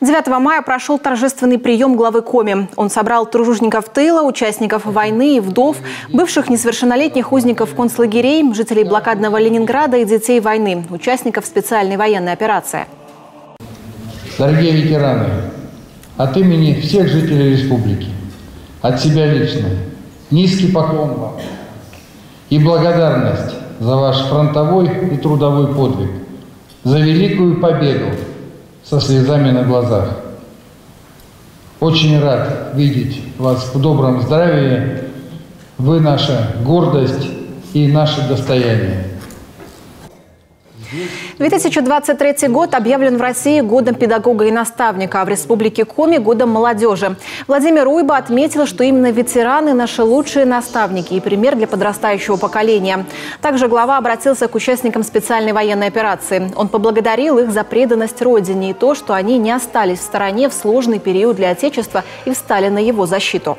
9 мая прошел торжественный прием главы Коми. Он собрал тружеников тыла, участников войны и вдов, бывших несовершеннолетних узников концлагерей, жителей блокадного Ленинграда и детей войны, участников специальной военной операции. Дорогие ветераны, от имени всех жителей республики, от себя лично, низкий поклон вам и благодарность за ваш фронтовой и трудовой подвиг, за великую победу со слезами на глазах. Очень рад видеть вас в добром здравии. Вы наша гордость и наше достояние. 2023 год объявлен в России годом педагога и наставника, а в Республике Коми – годом молодежи. Владимир Уйба отметил, что именно ветераны – наши лучшие наставники и пример для подрастающего поколения. Также глава обратился к участникам специальной военной операции. Он поблагодарил их за преданность Родине и то, что они не остались в стороне в сложный период для Отечества и встали на его защиту.